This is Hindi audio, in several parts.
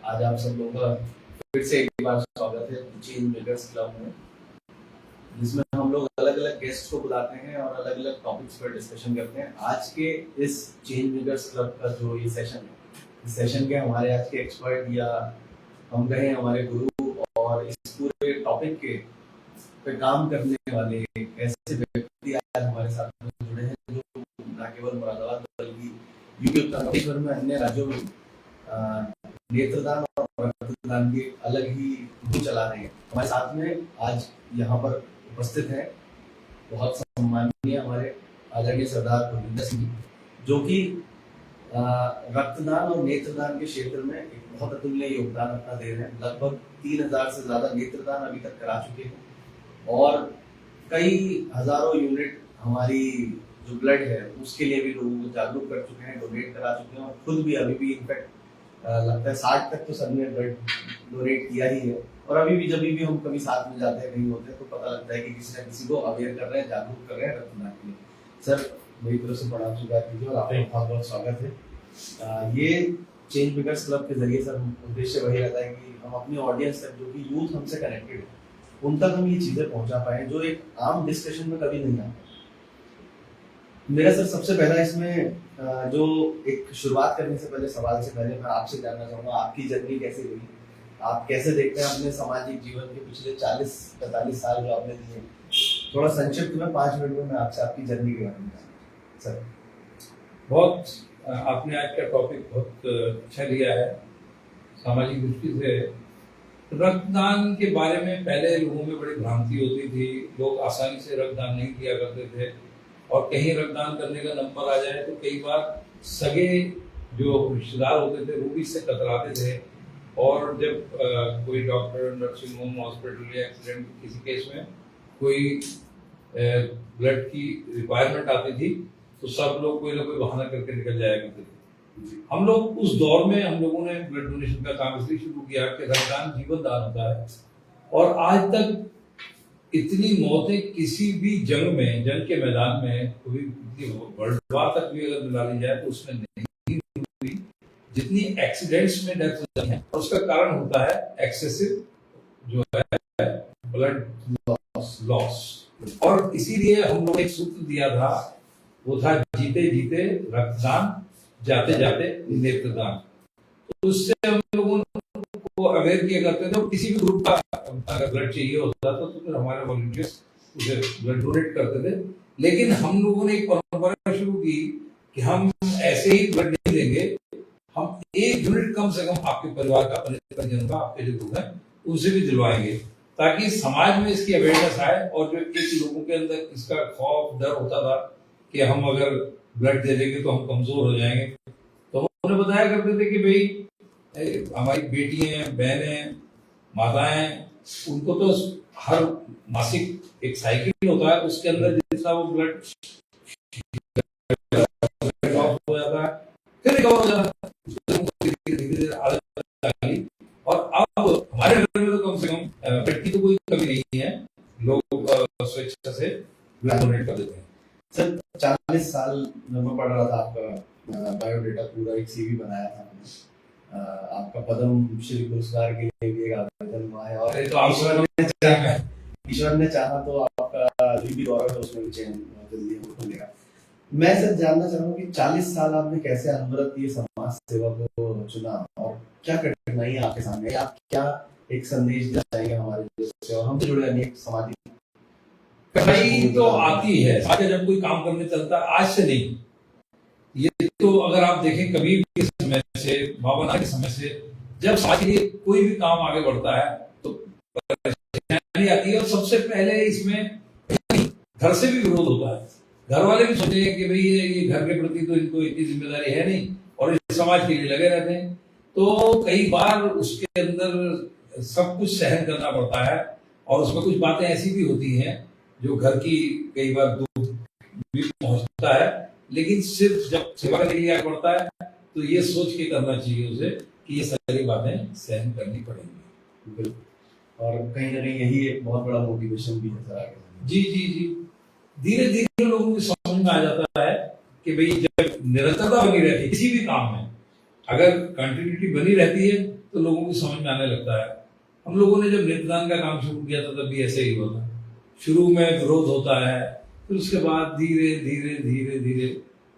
आज आप सब लोगों का फिर से एक बार स्वागत है चेंज मेकर्स क्लब में, जिसमें हम लोग अलग अलग गेस्ट को बुलाते हैं और अलग अलग टॉपिक्स पर डिस्कशन करते हैं। आज के इस चेंज मेकर्स क्लब का जो ये सेशन है, इस सेशन के हमारे आज के एक्सपर्ट या हम कहें हमारे गुरु और इस पूरे टॉपिक के पे काम करने वाले ऐसे व्यक्ति आज हमारे साथ में जुड़े हैं, जो न केवल मुरादाबाद बल्कि यूपी उत्तर प्रदेश में अन्य राज्यों में नेत्रदान और रक्तदान की अलग ही मुहिम चला रहे हैं। हमारे साथ में आज यहाँ पर उपस्थित है बहुत सम्माननीय हमारे आदरणीय सरदार गुरविंदर सिंह, जो कि रक्तदान और नेत्रदान के क्षेत्र में एक बहुत अतुलनीय योगदान अपना दे रहे हैं। लगभग 3000 से ज्यादा नेत्रदान अभी तक करा चुके हैं और कई हजारों यूनिट हमारी जो ब्लड है उसके लिए भी लोगों को जागरूक कर चुके हैं, डोनेट करा चुके हैं और खुद भी अभी भी इनफैक्ट लगता है 60 तक तो सबने ब्लड डोनेट किया ही है। और अभी भी जब भी हम कभी साथ में जाते हैं कहीं होते हैं तो पता लगता है कि किसी न किसी को अवेयर कर रहे हैं, जागरूक कर रहे हैं रक्तदान के लिए। सर मेरी तरफ से प्रणाम स्वीकार कीजिए और आपका बहुत बहुत स्वागत है। ये चेंज मेकर्स क्लब के जरिए सर उद्देश्य वही रहता है कि हम अपनी ऑडियंस तक, जो कि यूथ हमसे कनेक्टेड है, उन तक हम ये चीजें पहुंचा पाए जो एक आम डिस्कशन में कभी नहीं आती। मेरा सर सबसे पहला इसमें जो एक शुरुआत करने से पहले सवाल से पहले मैं आपसे जानना चाहूंगा आपकी जर्नी कैसे हुई, आप कैसे देखते हैं अपने सामाजिक जीवन के पिछले 40-45 साल जो आपने दिए। थोड़ा संक्षिप्त में 5 मिनट में मैं आपसे आपकी जर्नी के बारे में सर। बहुत आपने आज का टॉपिक बहुत अच्छा लिया है। सामाजिक दृष्टि से रक्तदान के बारे में पहले लोगों में बड़ी भ्रांति होती थी, लोग आसानी से रक्तदान नहीं किया करते थे और कहीं रक्तदान करने का नंबर आ जाए तो कई बार सगे जो रिश्तेदार होते थे वो भी इससे कतराते थे। और जब कोई डॉक्टर, नर्सिंग होम, हॉस्पिटल या एक्सीडेंट किसी केस में कोई ब्लड की रिक्वायरमेंट आती थी तो सब लोग कोई ना कोई बहाना करके निकल जाया करते थे। हम लोग उस दौर में हम लोगों ने ब्लड डोनेशन का काम इसलिए शुरू किया कि रक्तदान जीवन दान होता है और आज तक इतनी मौतें किसी भी जंग के मैदान में कोई वर्ल्ड वार तक भी अगर मिला ली जाए तो उसमें नहीं हुई जितनी एक्सीडेंट्स में डेथ होती है। और उसका कारण होता है एक्सेसिव जो है ब्लड लॉस। और इसीलिए हम लोग एक सूत्र दिया था, वो था जीते जीते रक्तदान, जाते जाते नेत्रदान। तो उससे हम लोगों को अवेयर किया करते थे। किसी भी ग्रुप का अगर ब्लड चाहिए होता था तो फिर हमारे वॉलंटियर्स उसे ब्लड डोनेट करते थे। लेकिन हम लोगों ने एक परंपरा शुरू की कि हम ऐसे ही ब्लड नहीं देंगे, हम 1 यूनिट कम से कम आपके परिवार का, परिजन का, आपके जो लोग हैं उनसे भी दिलवाएंगे, ताकि समाज में इसकी अवेयरनेस आए। और जो एक लोगों के अंदर इसका खौफ, डर होता था कि हम अगर ब्लड दे देंगे तो हम कमजोर हो जाएंगे, तो हम उन्हें बताया करते थे कि भाई हमारी बेटियां, बहनें, माताएं, उनको तो हर मासिक एक साइकिल होता है, उसके अंदर जितना वो ब्लड हो जाता है फिर रिकवर हो जाता है। और अब हमारे घर में तो कम से कम ब्लड की तो कोई कमी नहीं है, लोग स्वेच्छा से ब्लड डोनेट कर देते हैं। सर 40 साल मैं पढ़ रहा था, आपका बायोडेटा पूरा एक सीवी बनाया था, आपका पद्म श्री पुरस्कार के लिए भी एक आवेदन हुआ है और तो ईश्वर ने चाहा तो आपका जो भी गौरव है उसमें भी चयन जल्दी मिलेगा। मैं सर जानना चाहूंगा कि 40 साल आपने कैसे अनवरत ये समाज सेवा को चुना और क्या कठिनाई आपके सामने, आप क्या एक संदेश देना चाहेंगे हमारे जैसे और हमसे जुड़े अनेक सामाजिक? कठिनाई तो आती है जब कोई काम करने चलता है, आज से नहीं। ये तो अगर आप देखें कभी भी समय से, भावना के समय से, जब समाज के लिए कोई भी काम आगे बढ़ता है तो परेशानी आती है। और सबसे पहले इसमें घर से भी विरोध होता है। घर वाले भी सोचते हैं कि भाई ये घर के प्रति तो इनको इतनी जिम्मेदारी है नहीं और इस समाज के लिए लगे रहते हैं। तो कई बार उसके अंदर सब कुछ सहन करना पड़ता है और उसमें कुछ बातें ऐसी भी होती हैं जो घर की कई बार दुख भी पहुंचता है। लेकिन सिर्फ जब सेवा करने के लिए आगे बढ़ता है तो ये सोच के करना चाहिए उसे कि ये सारी बातें सहन करनी पड़ेंगी। बिल्कुल। और कहीं ना कहीं यही एक बहुत बड़ा मोटिवेशन भी है सर आगे। जी जी जी, धीरे धीरे लोगों को समझ में आ जाता है कि भाई जब निरंतरता बनी रहती है किसी भी काम में, अगर कंटिन्यूटी बनी रहती है तो लोगों को समझ में आने लगता है। हम लोगों ने जब नेत्रदान का काम शुरू किया था तब भी ऐसे ही हुआ था। शुरू में विरोध होता है, फिर उसके बाद धीरे धीरे धीरे धीरे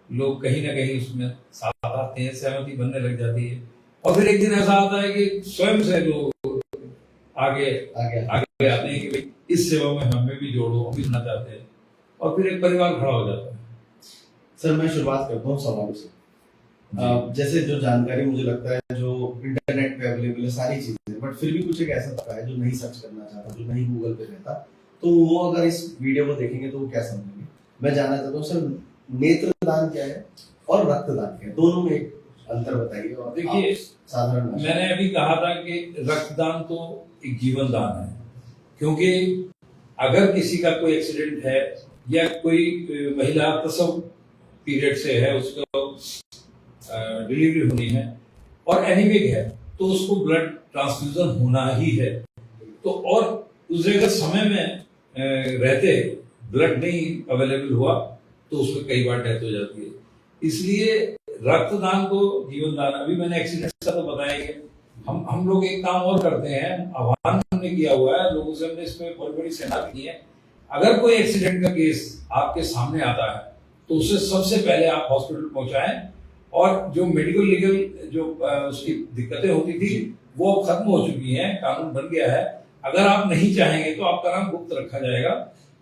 लोग कहीं ना कहीं उसमें साथ आते हैं, सहमति बनने लग जाती है, और फिर एक दिन ऐसा आता है कि स्वयं से लोग आगे आते हैं कि भाई इस सेवा में हमें भी जोड़ो, हम भी सुनना चाहते हैं, और फिर एक परिवार खड़ा हो जाता है। सर मैं शुरुआत करता हूँ सवालों से। जैसे जो जानकारी मुझे लगता है जो इंटरनेट पे अवेलेबल है सारी चीजें, बट फिर भी कुछ एक ऐसा होता है जो नहीं सर्च करना चाहता, जो नहीं गूगल पे रहता, तो वो अगर इस वीडियो को देखेंगे तो वो क्या समझेंगे। मैं जानना चाहता हूँ सर, नेत्रदान क्या है और रक्तदान क्या है, दोनों में एक अंतर बताइए। और देखिए, साधारण मैंने अभी कहा था कि रक्तदान तो एक जीवन दान है, क्योंकि अगर किसी का कोई एक्सीडेंट है या कोई महिला प्रसव पीरियड से है, उसको डिलीवरी होनी है और एनीमिक है, तो उसको ब्लड ट्रांसफ्यूजन होना ही है। तो और दूसरे अगर समय में रहते ब्लड नहीं अवेलेबल हुआ तो उसमें कई बार डेथ हो जाती है। इसलिए रक्तदान को जीवन दान। अभी मैंने एक्सीडेंट का तो बताया कि हम लोग एक काम और करते हैं, आह्वान हमने किया हुआ है लोगों से, हमने इसमें बहुत बड़ी सेना की है। अगर कोई एक्सीडेंट का केस आपके सामने आता है तो उसे सबसे पहले आप हॉस्पिटल पहुंचाएं, और जो मेडिकल लीगल जो उसकी दिक्कतें होती थी वो अब खत्म हो चुकी हैं, कानून बन गया है। अगर आप नहीं चाहेंगे तो आपका नाम गुप्त रखा जाएगा,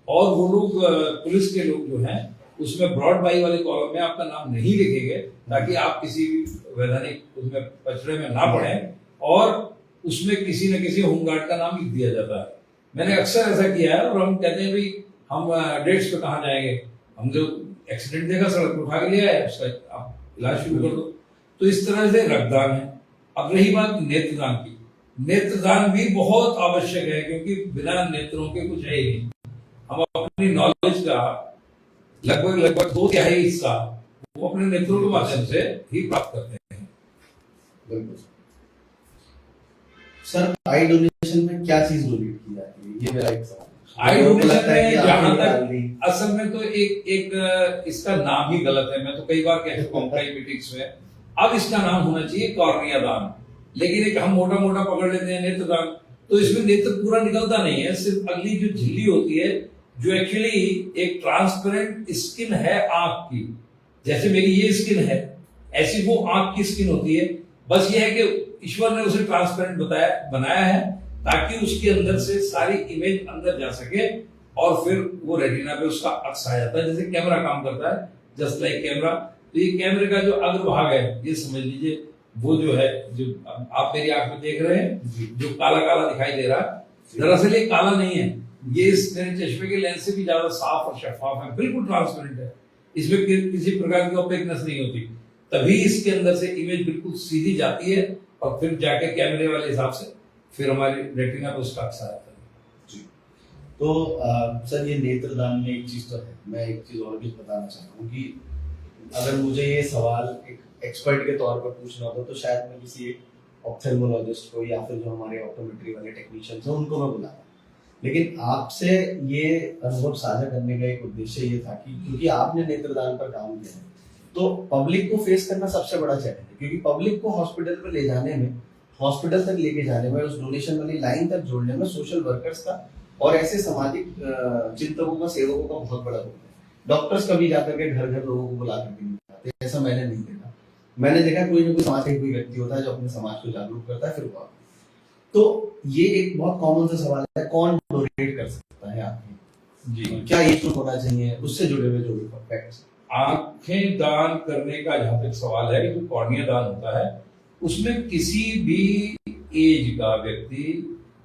और वो लोग पुलिस के लोग जो हैं उसमें ब्रॉड बाई वाले कॉलम में आपका नाम नहीं लिखेंगे, ताकि आप किसी भी वैधानिक उसमें पचड़े में ना पड़े, और उसमें किसी न किसी होमगार्ड का नाम लिख दिया जाता है। मैंने अक्सर ऐसा किया है, और हम कहते हैं भाई हम डेट्स पे कहाँ जाएंगे, हम जो एक्सीडेंट देखा सड़क पर उठा के लिया है, उसका आप इलाज शुरू कर दो। तो इस तरह से रक्तदान है। अब रही बात नेत्रदान की, नेत्रदान भी बहुत आवश्यक है, क्योंकि बिना नेत्रों के कुछ है ही नहीं। हम अपनी नॉलेज का लगभग 2/3 हिस्सा वो अपने नेत्रों के माध्यम से ही प्राप्त करते हैं। बिल्कुल सर, आई डोनेशन में क्या चीज डोनेट की जाती है, ये मेरा एक सवाल है। आई डोनेशन में जहां तक असल में तो एक इसका नाम ही गलत है। मैं तो कई बार कह चुका हूं कई मीटिंग्स में, अब इसका नाम होना चाहिए कॉर्निया दान। लेकिन एक हम मोटा मोटा पकड़ लेते हैं नेत्रदान, तो इसमें नेत्र पूरा निकलता नहीं है, सिर्फ अगली जो झिल्ली होती है, जो एक्चुअली एक ट्रांसपेरेंट स्किन है आंख की, जैसे मेरी ये स्किन है, ऐसी वो आंख की स्किन होती है। बस ये है कि ईश्वर ने उसे ट्रांसपेरेंट बनाया है, ताकि उसके अंदर से सारी इमेज अंदर जा सके, और फिर वो रेटिना पे उसका अक्स आ जाता है, जैसे कैमरा काम करता है, जस्ट लाइक कैमरा। तो ये कैमरे का जो अग्रभाग है, ये समझ लीजिए वो जो है, जो आप मेरी आंख में देख रहे हैं, जो काला काला दिखाई दे रहा है, दरअसल ये काला नहीं है, ये इस चश्मे के लेंस से भी ज्यादा साफ और शफाफ है, बिल्कुल ट्रांसपेरेंट है, इसमें किसी प्रकार की ओपेकनेस नहीं होती। तभी इसके अंदर से इमेज बिल्कुल सीधी जाती है, और फिर जाके कैमरे वाले हिसाब से फिर हमारी रेटिना पे उसका अक्स आता है। जी। तो सर, ये नेत्रदान में एक चीज तो है, मैं एक चीज और भी बताना चाहता हूँ कि अगर मुझे ये सवाल एक एक्सपर्ट के तौर पर पूछना होता तो शायद मैं किसी एक ऑप्थेल्मोलॉजिस्ट को या फिर जो हमारे ऑप्टोमेट्री वाले टेक्नीशियंस हैं उनको मैं बुलाता। लेकिन आपसे ये अनुभव साझा करने का एक उद्देश्य ये था कि क्योंकि आपने नेत्रदान पर काम किया है, तो पब्लिक को फेस करना सबसे बड़ा चैलेंज है, क्योंकि पब्लिक को हॉस्पिटल पर ले जाने में, हॉस्पिटल तक लेके जाने में, उस डोनेशन वाली लाइन तक जोड़ने में सोशल वर्कर्स का और ऐसे सामाजिक चिंतकों का, सेवकों का बहुत बड़ा रोल है। डॉक्टर्स कभी जाकर के घर घर लोगों को बुला करके नहीं जाते, ऐसा मैंने नहीं देखा। मैंने देखा कोई ना कोई समाज का कोई व्यक्ति होता है जो अपने समाज को जागरूक करता है, फिर वो। तो ये एक बहुत कॉमन सा सवाल है, कौन डोनेट कर सकता है आपके जी, क्या एज होना चाहिए, उससे जुड़े हुए जो भी फैक्ट्स। आंखें दान करने का जहां तक सवाल है, जो कॉर्निया दान होता है, उसमें किसी भी एज का व्यक्ति,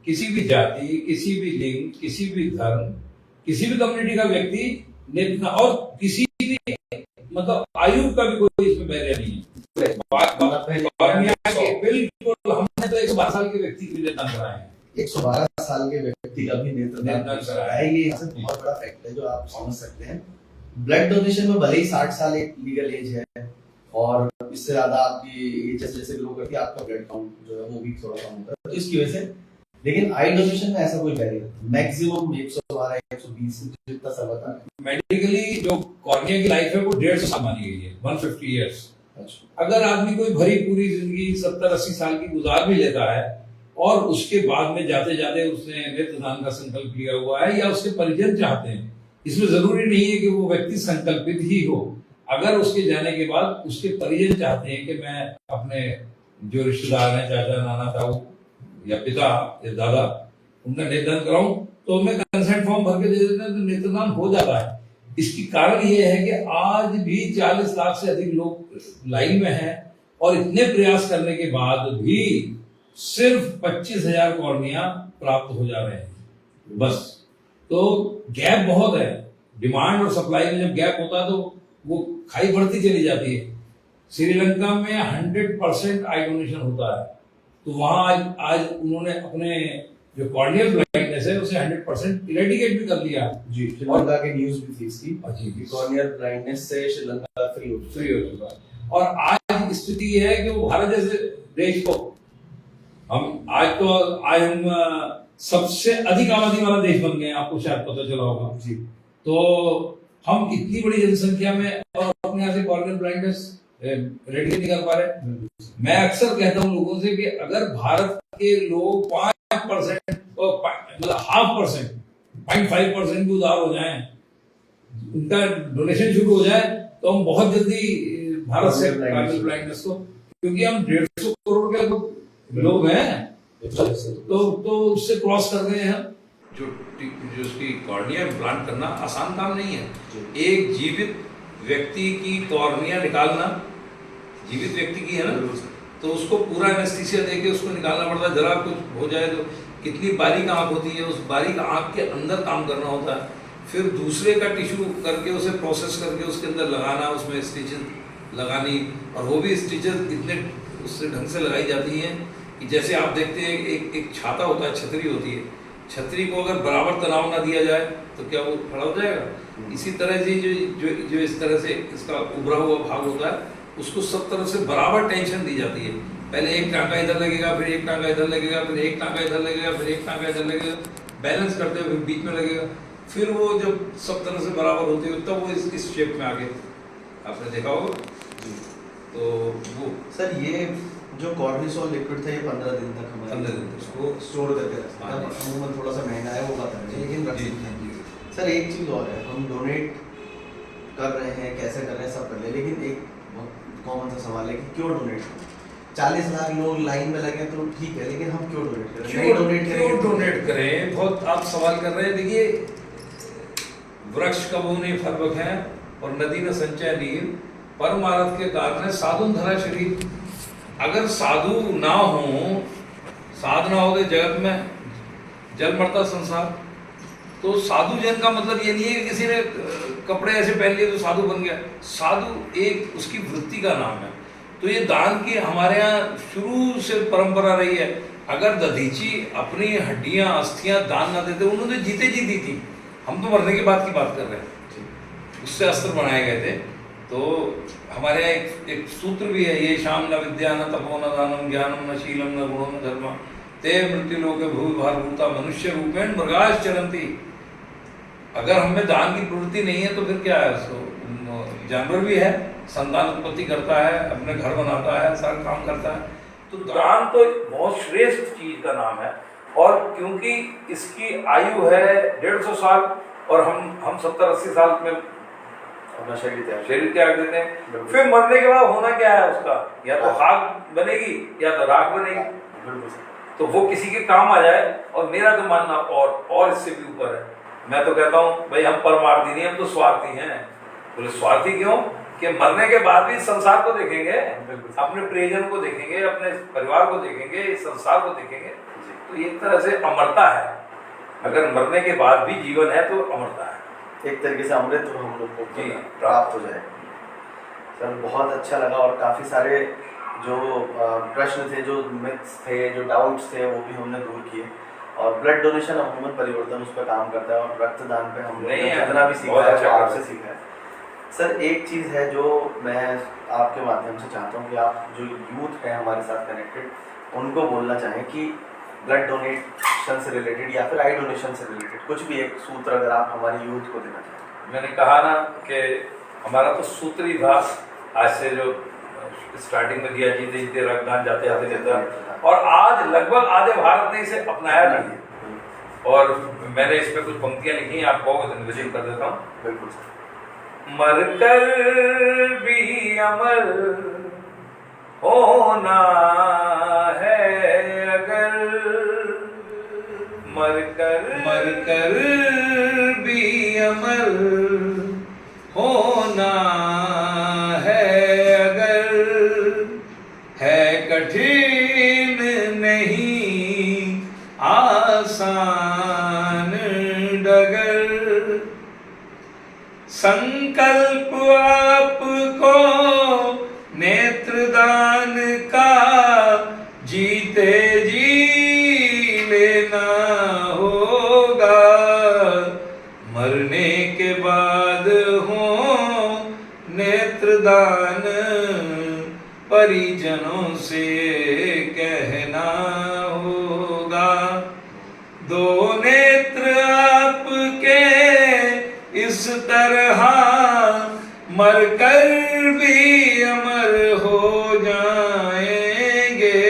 किसी भी जाति, किसी भी लिंग, किसी भी धर्म, किसी भी कम्युनिटी का व्यक्ति नेत्र, और किसी भी मतलब आयु का भी कोई इसमें बैरियर नहीं है। बिल्कुल, हमने तो 112 साल के व्यक्ति के लिए नेत्रदान कराए हैं, 112 साल के व्यक्ति का भी नेत्रदान कराया है। ये बहुत बड़ा फैक्ट है जो आप समझ सकते हैं। ब्लड डोनेशन में भले ही 60 साल एक लीगल एज है, और इससे ज्यादा आपकी एज जैसे ग्रो करती है, आपका ब्लड काउंट जो है वो भी थोड़ा कम होता है, तो इसकी वजह से। लेकिन आई डोनेशन में ऐसा कोई बैरियर नहीं, मैक्सिमम 112 120 जितना सब आता है। मेडिकली जो कॉर्निया की लाइफ है वो 150 साल मानी गई है, 150 इयर्स। अच्छा। अगर आदमी कोई भरी पूरी जिंदगी 70-80 साल की गुजार भी लेता है और उसके बाद में जाते जाते उसने नेत्रदान का संकल्प लिया हुआ है या उसके परिजन चाहते हैं, इसमें जरूरी नहीं है कि वो व्यक्ति संकल्पित ही हो। अगर उसके जाने के बाद उसके परिजन चाहते हैं कि मैं अपने जो रिश्तेदार हैं, चाचा, नाना, ताऊ या पिता या दादा, उनका नेत्रदान कराऊं, तो मैं कंसेंट फॉर्म भर के दे देते हैं, तो नेत्रदान हो जाता है। इसकी कारण ये है कि आज भी 40 लाख से अधिक लोग लाइन में हैं और इतने प्रयास करने के बाद भी सिर्फ 25,000 कॉर्निया प्राप्त हो जा रहे हैं बस। तो गैप बहुत है, डिमांड और सप्लाई में जब गैप होता है तो वो खाई बढ़ती चली जाती है। श्रीलंका में 100% आई डोनेशन होता है, तो वहां आज उन्होंने अपने जो कॉर्नियल ब्लाइंडनेस है उसे 100% इरेडिकेट भी कर लिया जी। श्रीलंका की न्यूज भी थी इसकी जी, कि कॉर्नियल ब्लाइंडनेस से श्रीलंका फ्री हो चुका है। और आज स्थिति ये है कि वो भारत जैसे देश को हम सबसे अधिक आबादी वाला देश बन गए, आपको शायद पता चला होगा जी। तो हम इतनी बड़ी जनसंख्या में और अपने यहाँ से कॉर्नियल ब्लाइंडनेस रेडी नहीं कर पा रहे। मैं अक्सर कहता हूँ लोगों से कि अगर भारत के लोग 5% मतलब 0.5% भी उधार हो जाएं, उनका डोनेशन शुरू हो जाए, तो हम बहुत जल्दी भारत से कॉर्नियल ब्लाइंडनेस को, क्योंकि हम 150 करोड़ के लोग हैं, तो उससे क्रॉस कर गए हैं। जो उसकी कॉर्निया इम्प्लांट करना आसान काम नहीं है। एक जीवित व्यक्ति की कॉर्निया निकालना, जीवित व्यक्ति की है ना, तो उसको पूरा एनेस्थीसिया देके उसको निकालना पड़ता है। जरा कुछ हो जाए तो कितनी बारीक आंख होती है, उस बारीक आंख के अंदर काम करना होता है, फिर दूसरे का टिश्यू करके उसे प्रोसेस करके उसके अंदर लगाना, उसमें स्टिचेस लगानी, और वो भी स्टिचेस इतने उससे ढंग से लगाई जाती हैं कि जैसे आप देखते हैं एक छाता होता है, छतरी होती है, छतरी को अगर बराबर तनाव ना दिया जाए तो क्या वो खड़ा हो जाएगा। इसी तरह से जो इस तरह से इसका उभरा हुआ भाग होता है, उसको सब तरह से बराबर टेंशन दी जाती है। पहले एक टांका इधर लगेगा, फिर एक टांका इधर लगेगा, फिर एक टांका इधर लगेगा, फिर एक टांका इधर लगेगा, बैलेंस करते हुए बीच में लगेगा, फिर वो जब सब तरह से बराबर होती है तब वो इस शेप में आके आपने देखा होगा। तो वो सर ये जो कॉर्निसोल लिक्विड था ये 15 दिन तक हमारे 15 दिन तक उसको स्टोर करके रखते हैं। अमूमन थोड़ा सा महंगा है वो पता नहीं, लेकिन रख सकते हैं। सर एक चीज़ और है, हम डोनेट कर रहे हैं, कैसे कर रहे हैं सब कर रहे हैं, लेकिन एक बहुत कॉमन सा सवाल है कि क्यों डोनेट करें। 40 लाख लोग लाइन में लगे तो ठीक है, लेकिन हम क्यों डोनेट करें? क्यों डोनेट करें, बहुत आप सवाल कर रहे हैं। देखिए, वृक्ष कबू नहीं फर्वक है और नदी न संचय नीर, परमारथ के कारण साधु धरा शरीर। अगर साधु ना हो, साध ना हो तो जगत में जल मरता संसार। तो साधु जन का मतलब ये नहीं है कि किसी ने कपड़े ऐसे पहन लिए तो साधु बन गया। साधु एक उसकी वृत्ति का नाम है। तो ये दान की हमारे यहाँ शुरू से परंपरा रही है। अगर दधीची अपनी हड्डियां अस्थियां दान ना देते, उन्होंने जीते जी दी थी, हम तो मरने के बाद की बात कर रहे हैं, उससे अस्त्र बनाए गए थे। तो हमारे यहाँ एक सूत्र भी है, ये शाम न विद्या न तपो न दानम ज्ञानम न शीलम न गुणो न धर्म ते मृत्यु लोके भूमि भार भूता मनुष्य रूपेण मृगाश चरंती। अगर हमें दान की प्रवृत्ति नहीं है तो फिर क्या है, उसको जानवर भी है, संतान उत्पत्ति करता है, अपने घर बनाता है, सारा काम करता है। तो दान तो बहुत श्रेष्ठ चीज का नाम है। और क्योंकि इसकी आयु है 150 साल और हम 70-80 साल में अपना शरीर त्याग देते हैं। फिर मरने के बाद होना क्या है उसका, या तो खाक बनेगी या तो राख बनेगी। तो वो किसी के काम आ जाए। और मेरा तो मानना और इससे भी ऊपर है। मैं तो कहता हूँ भाई हम परमार्थी नहीं, हम तो स्वार्थी हैं। बोले स्वार्थी क्यों? कि मरने के बाद भी संसार को देखेंगे, अपने प्रियजन को देखेंगे, अपने परिवार को देखेंगे, इस संसार को देखेंगे। तो एक तरह से अमरता है। अगर मरने के बाद भी जीवन है तो अमरता है, एक तरीके से अमृत तो हम लोग को प्राप्त हो जाए। सर बहुत अच्छा लगा, और काफ़ी सारे जो प्रश्न थे, जो मिथ्स थे, जो डाउट्स थे, वो भी हमने दूर किए। और ब्लड डोनेशन अमूमन परिवर्तन उस पर काम करता है, और रक्तदान पे हम जितना भी सीखा है वो आपसे सीखा है। सर एक चीज़ है जो मैं आपके माध्यम से चाहता हूँ कि आप जो यूथ है हमारे साथ कनेक्टेड, उनको बोलना चाहें कि ब्लड डोनेशन से रिलेटेड या फिर आई डोनेशन से रिलेटेड कुछ भी एक सूत्र अगर आप हमारे यूथ को देना चाहें। मैंने कहा ना कि हमारा तो सूत्र ही था आज से जो स्टार्टिंग में दिया जीते रक्तदान जाते जाते देता, और आज लगभग आधे भारत ने इसे अपनाया नहीं है। और मैंने इस पे कुछ पंक्तियां लिखी हैं, आप कहोगे तो निवेदन कर देता हूँ। बिल्कुल। मरकर भी अमर होना है अगर, मरकर भी अमर होना है अगर, है कठिन नहीं आसान डगर, संकल्प आपको नेत्रदान का जीते जी लेना होगा, मरने के बाद हो नेत्रदान परिजनों से कहना होगा, दो नेत्र आपके इस तरह मरकर भी अमर हो जाएंगे,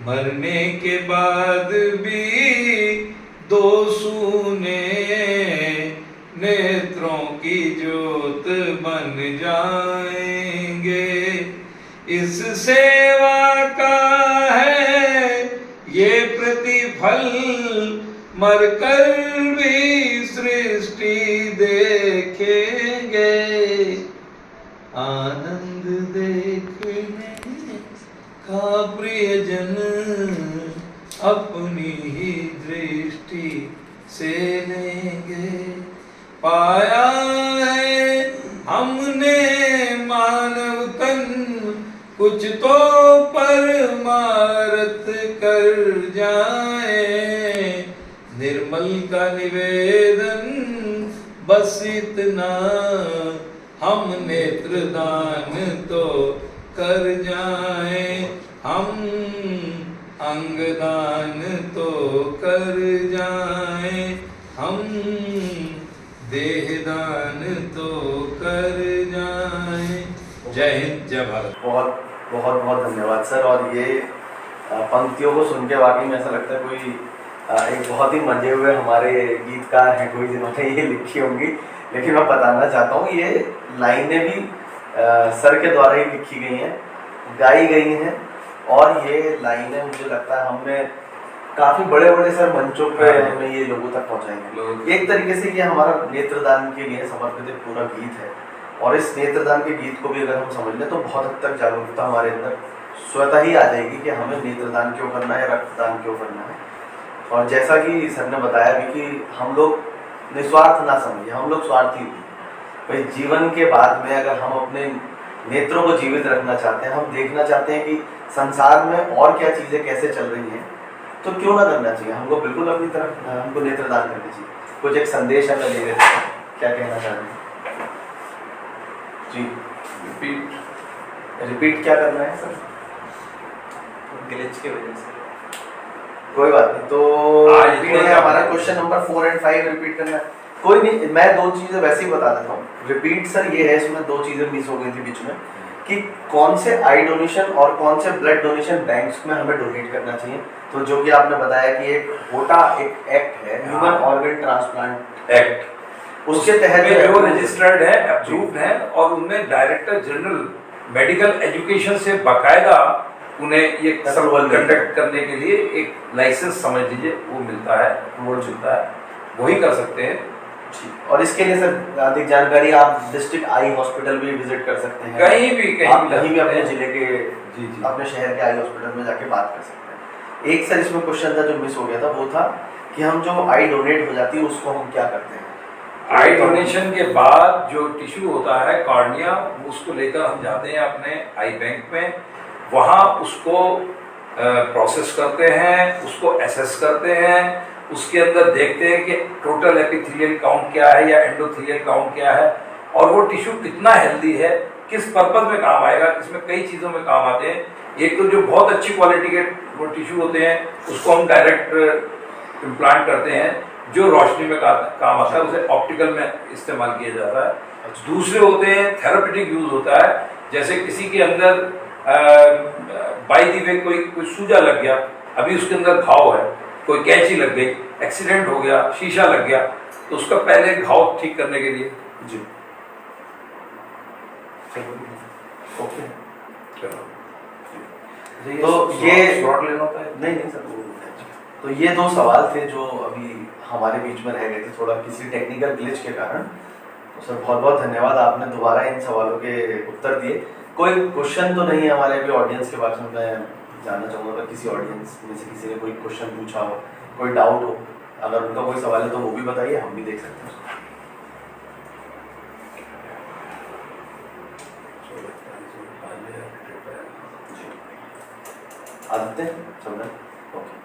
मरने के बाद भी दो सूने नेत्रों की ज्योत बन जाएंगे, इस सेवा का है ये प्रतिफल, मरकर भी सृष्टि देखेंगे, आनंद देखने का प्रियजन अपनी ही दृष्टि से लेंगे, पाया है हमने मानव तन कुछ तो परमारथ कर जाए, निर्मल का निवेदन बस इतना, हम नेत्रदान तो कर जाए, हम अंगदान तो कर जाए, हम देहदान तो कर जाए। जय हिंद, जय भारत। बहुत बहुत बहुत धन्यवाद सर। और ये पंक्तियों को सुन के वाकई में ऐसा लगता है कोई एक बहुत ही मंजे हुए हमारे गीतकार हैं कोई, जिन्होंने ये लिखी होंगी। लेकिन मैं बताना चाहता हूँ ये लाइनें भी सर के द्वारा ही लिखी गई हैं, गाई गई हैं, और ये लाइनें मुझे लगता है हमने काफ़ी बड़े बड़े सर मंचों पे हमने ये लोगों तक पहुँचाएंगे। एक तरीके से ये हमारा नेत्रदान के लिए समर्पित एक पूरा गीत है, और इस नेत्रदान के गीत को भी अगर हम समझ लें तो बहुत हद तक जागरूकता हमारे अंदर स्वतः ही आ जाएगी कि हमें नेत्रदान क्यों करना है, रक्तदान क्यों करना है। और जैसा कि सर ने बताया भी कि हम लोग निस्वार्थ ना समझिए, हम लोग स्वार्थी हैं भाई। जीवन के बाद में अगर हम अपने नेत्रों को जीवित रखना चाहते हैं, हम देखना चाहते हैं कि संसार में और क्या चीज़ें कैसे चल रही हैं, तो क्यों ना करना चाहिए हमको। बिल्कुल अपनी तरफ हमको नेत्रदान करना चाहिए। कुछ एक संदेश अगर ले रहे थे, क्या कहना चाह रहे हैं जी? रिपीट क्या करना है सर? ग्लिच की वजह से कोई बात नहीं। तो हमारा क्वेश्चन नंबर 4 और 5 रिपीट करना है, कोई नहीं। मैं दो चीज़ें वैसे ही बता देता हूँ। रिपीट सर ये है, इसमें दो चीज़ें मिस हो गई थी बीच में, कि कौन से आई डोनेशन और कौन से ब्लड डोनेशन बैंक्स में हमें डोनेट करना चाहिए। तो जो कि आपने बताया कि एक होटा एक एक्ट है, ह्यूमन ऑर्गन ट्रांसप्लांट एक्ट, उसके तहत जो रजिस्टर्ड है, अप्रूव्ड है, और उनमें डायरेक्टर जनरल मेडिकल एजुकेशन से बाकायदा उन्हें ये कंडक्ट करने के लिए एक लाइसेंस समझ लीजिए वो मिलता है, वही कर सकते हैं। और इसके लिए सर अधिक जानकारी आप डिस्ट्रिक्ट आई हॉस्पिटल भी विजिट कर सकते हैं, कहीं भी अपने जिले के अपने शहर के आई हॉस्पिटल में जाके बात कर सकते हैं। एक सर इसमें क्वेश्चन था जो मिस हो गया था, वो था कि हम जो आई डोनेट हो जाती है उसको हम क्या करते हैं। आई डोनेशन के बाद जो टिश्यू होता है कॉर्निया, उसको लेकर हम जाते हैं अपने आई बैंक में, वहाँ उसको प्रोसेस करते हैं, उसको एसेस करते हैं, उसके अंदर देखते हैं कि टोटल एपिथेलियल काउंट क्या है या एंडोथेलियल काउंट क्या है, और वो टिश्यू कितना हेल्दी है, किस पर्पज में काम आएगा। इसमें कई चीज़ों में काम आते हैं। एक तो जो बहुत अच्छी क्वालिटी के वो टिश्यू होते हैं उसको हम डायरेक्ट इम्प्लांट करते हैं, जो रोशनी में काम आता है उसे ऑप्टिकल में इस्तेमाल किया जाता है। दूसरे होते हैं थेरापेटिक यूज होता है, जैसे किसी के अंदर बाई दी वे कोई सूजा लग गया, अभी उसके अंदर घाव है, कोई कैंची लग गई, एक्सीडेंट हो गया, शीशा लग गया, तो उसका पहले घाव ठीक करने के लिए जी ओके। तो ये शॉर्ट लेना होता है। नहीं सर तो ये दो सवाल थे जो अभी हमारे बीच में रह गए थे थोड़ा किसी टेक्निकल ग्लिच के कारण। तो सर बहुत बहुत धन्यवाद, आपने दोबारा इन सवालों के उत्तर दिए। कोई क्वेश्चन तो नहीं है हमारे अभी ऑडियंस के पास में? मैं जानना चाहूँगा किसी ऑडियंस में से किसी ने कोई क्वेश्चन पूछा हो, कोई डाउट हो, अगर उनका कोई सवाल है तो वो भी बताइए, हम भी देख सकते हैं। Aditya Chandan, okay,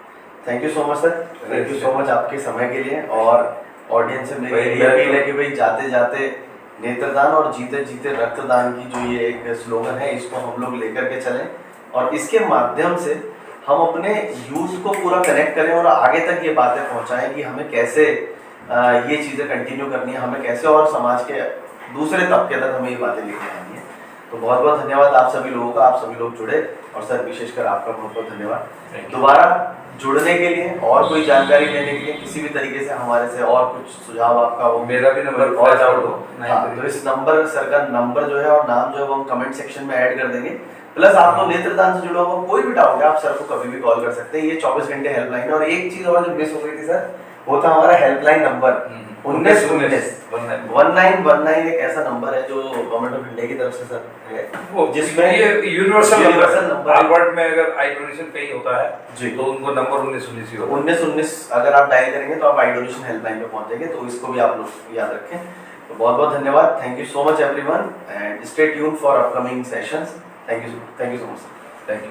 thank you so much sir, thank you so much आपके समय के लिए। और ऑडियंस से मेरी यही अपील है कि भाई जाते जाते नेत्रदान और जीते जीते रक्तदान की जो ये एक स्लोगन है, इसको हम लोग लेकर के चलें और इसके माध्यम से हम अपने यूथ को पूरा कनेक्ट करें और आगे तक ये बातें पहुंचाएं कि हमें कैसे ये चीज़ें कंटिन्यू करनी है, हमें कैसे और समाज के दूसरे तबके तक हमें ये बातें लेके आनी है। तो बहुत बहुत धन्यवाद आप सभी लोगों का, आप सभी लोग जुड़े, और सर विशेषकर आपका बहुत बहुत धन्यवाद दोबारा जुड़ने के लिए और कोई जानकारी लेने के लिए किसी भी तरीके से हमारे से और कुछ सुझाव आपका हो, मेरा भी नंबर और फ्लैश आउट हो। तो इस नंबर सर का नंबर जो है और नाम जो है वो हम कमेंट सेक्शन में ऐड कर देंगे। प्लस आपको नेत्रदान से जुड़ा हुआ कोई भी डाउट है आप सर को कभी भी कॉल कर सकते हैं, ये 24 घंटे हेल्पलाइन है। और एक चीज और जो मिस हो गई थी सर, वो था हमारा हेल्पलाइन नंबर 1919 एक ऐसा नंबर है जो गवर्नमेंट ऑफ इंडिया की तरफ से सर है, जिसमें ये यूनिवर्सल नंबर है। वर्ल्ड में अगर आई डोनेशन कहीं होता है जी तो उनको नंबर 1919 ही होता है। 1919 अगर आप डायल करेंगे तो आप आई डोनेशन हेल्पलाइन पे पहुंचेंगे, तो इसको भी आप लोग याद रखें। तो बहुत बहुत धन्यवाद, thank you so much everyone and stay tuned for upcoming sessions. Thank you so much sir, thank you.